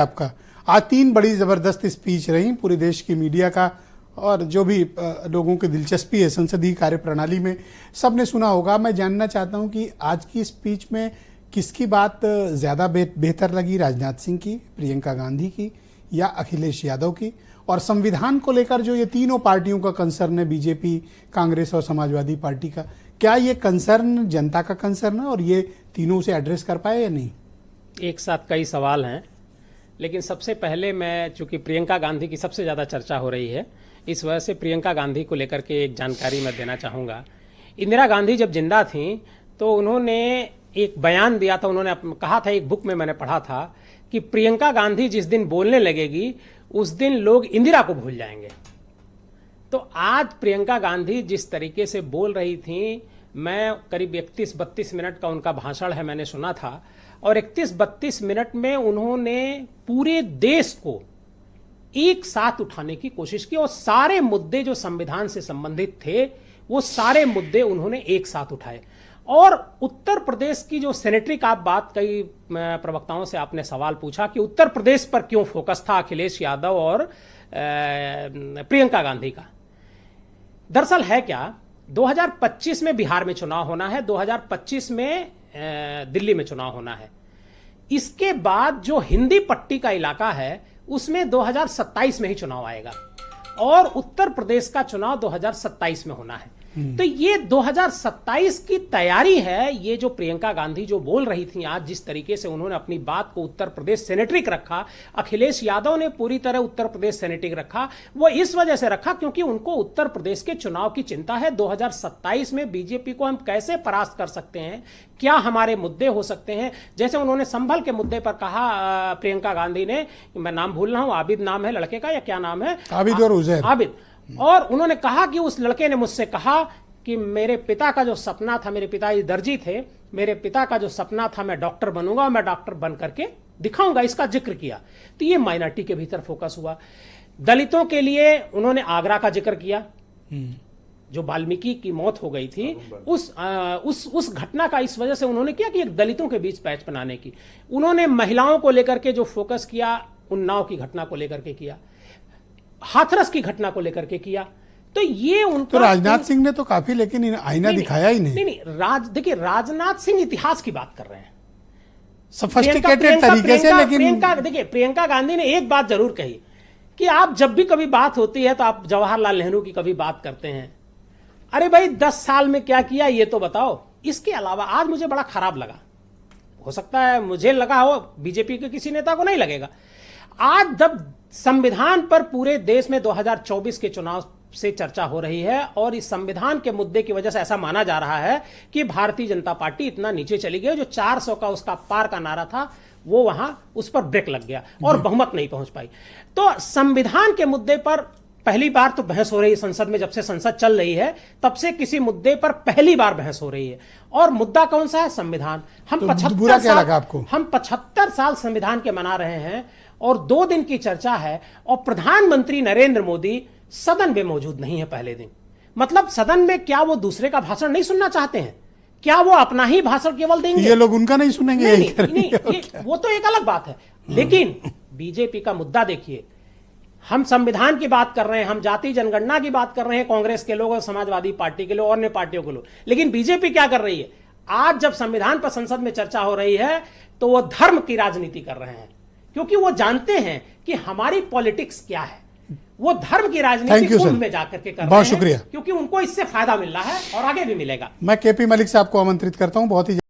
आपका आज 3 बड़ी जबरदस्त स्पीच रही पूरे देश की मीडिया का और जो भी लोगों की दिलचस्पी है संसदीय कार्य प्रणाली में सबने सुना होगा। मैं जानना चाहता हूं कि आज की स्पीच में किसकी बात ज्यादा बेहतर लगी, राजनाथ सिंह की, प्रियंका गांधी की या अखिलेश यादव की? और संविधान को लेकर जो ये तीनों पार्टियों का कंसर्न है, बीजेपी, कांग्रेस और समाजवादी पार्टी का, क्या ये कंसर्न जनता का कंसर्न है और ये तीनों उसे एड्रेस कर पाए या नहीं? एक साथ कई सवाल हैं, लेकिन सबसे पहले मैं, चूंकि प्रियंका गांधी की सबसे ज़्यादा चर्चा हो रही है, इस वजह से प्रियंका गांधी को लेकर के एक जानकारी मैं देना चाहूँगा। इंदिरा गांधी जब जिंदा थीं तो उन्होंने एक बयान दिया था, उन्होंने कहा था, एक बुक में मैंने पढ़ा था कि प्रियंका गांधी जिस दिन बोलने लगेगी उस दिन लोग इंदिरा को भूल जाएंगे। तो आज प्रियंका गांधी जिस तरीके से बोल रही थी, मैं करीब 31-32 मिनट का उनका भाषण है, मैंने सुना था, और 31-32 मिनट में उन्होंने पूरे देश को एक साथ उठाने की कोशिश की और सारे मुद्दे जो संविधान से संबंधित थे वो सारे मुद्दे उन्होंने एक साथ उठाए। और उत्तर प्रदेश की जो सेनेटरिक आप बात, कई प्रवक्ताओं से आपने सवाल पूछा कि उत्तर प्रदेश पर क्यों फोकस था अखिलेश यादव और प्रियंका गांधी का। दरअसल है क्या, 2025 में बिहार में चुनाव होना है, 2025 में दिल्ली में चुनाव होना है। इसके बाद जो हिंदी पट्टी का इलाका है उसमें 2027 में ही चुनाव आएगा और उत्तर प्रदेश का चुनाव 2027 में होना है। तो ये 2027 की तैयारी है। ये जो प्रियंका गांधी जो बोल रही थी आज, जिस तरीके से उन्होंने अपनी बात को उत्तर प्रदेश सेनेट्रिक रखा, अखिलेश यादव ने पूरी तरह उत्तर प्रदेश सेनेट्रिक रखा। वो इस वजह से रखा क्योंकि उनको उत्तर प्रदेश के चुनाव की चिंता है। 2027 में बीजेपी को हम कैसे परास्त कर सकते हैं, क्या हमारे मुद्दे हो सकते हैं। जैसे उन्होंने संभल के मुद्दे पर कहा, प्रियंका गांधी ने, मैं नाम भूल रहा हूं, आबिद नाम है लड़के का या क्या नाम है, आबिद और उजैर, आबिद। और उन्होंने कहा कि उस लड़के ने मुझसे कहा कि मेरे पिता का जो सपना था, मेरे पिताजी दर्जी थे, मेरे पिता का जो सपना था मैं डॉक्टर बनूंगा और मैं डॉक्टर बन करके दिखाऊंगा, इसका जिक्र किया। तो ये माइनॉरिटी के भीतर फोकस हुआ। दलितों के लिए उन्होंने आगरा का जिक्र किया, जो वाल्मीकि की मौत हो गई थी, उस घटना का इस वजह से उन्होंने किया कि एक दलितों के बीच पैच बनाने की। उन्होंने महिलाओं को लेकर के जो फोकस किया, उन्नाव की घटना को लेकर के किया, हाथरस की घटना को लेकर के किया। तो ये उनका, तो राजनाथ सिंह ने तो काफी लेकिन आईना दिखाया ही नहीं। देखिए, राजनाथ सिंह इतिहास की बात कर रहे हैं सोफिस्टिकेटेड तरीके से, लेकिन देखिए प्रियंका गांधी ने एक बात जरूर कही कि आप जब भी कभी बात होती है तो आप जवाहरलाल नेहरू की कभी बात करते हैं। अरे भाई 10 साल में क्या किया ये तो बताओ। इसके अलावा आज मुझे बड़ा खराब लगा, हो सकता है मुझे लगा हो, बीजेपी के किसी नेता को नहीं लगेगा। आज जब संविधान पर पूरे देश में 2024 के चुनाव से चर्चा हो रही है और इस संविधान के मुद्दे की वजह से ऐसा माना जा रहा है कि भारतीय जनता पार्टी इतना नीचे चली गई, जो 400 का उसका पार का नारा था वो वहां उस पर ब्रेक लग गया और बहुमत नहीं पहुंच पाई। तो संविधान के मुद्दे पर पहली बार तो बहस हो रही है संसद में। जब से संसद चल रही है तब से किसी मुद्दे पर पहली बार बहस हो रही है। और मुद्दा कौन सा है? संविधान। हम 75 साल संविधान के मना रहे हैं और 2 दिन की चर्चा है और प्रधानमंत्री नरेंद्र मोदी सदन में मौजूद नहीं है पहले दिन। मतलब सदन में क्या वो दूसरे का भाषण नहीं सुनना चाहते हैं? क्या वो अपना ही भाषण केवल देंगे? ये लोग उनका नहीं सुनेंगे? नहीं, वो तो एक अलग बात है। लेकिन बीजेपी का मुद्दा देखिए, हम संविधान की बात कर रहे हैं, हम जाति जनगणना की बात कर रहे हैं, कांग्रेस के लोग और समाजवादी पार्टी के लोग और अन्य पार्टियों के लोग। लेकिन बीजेपी क्या कर रही है? आज जब संविधान पर संसद में चर्चा हो रही है तो वो धर्म की राजनीति कर रहे हैं, क्योंकि वो जानते हैं कि हमारी पॉलिटिक्स क्या है। वो धर्म की राजनीति कुंभ में जाकर के कर रहे हैं। बहुत शुक्रिया, क्योंकि उनको इससे फायदा मिल रहा है और आगे भी मिलेगा। मैं केपी मलिक से आपको आमंत्रित करता हूं। बहुत ही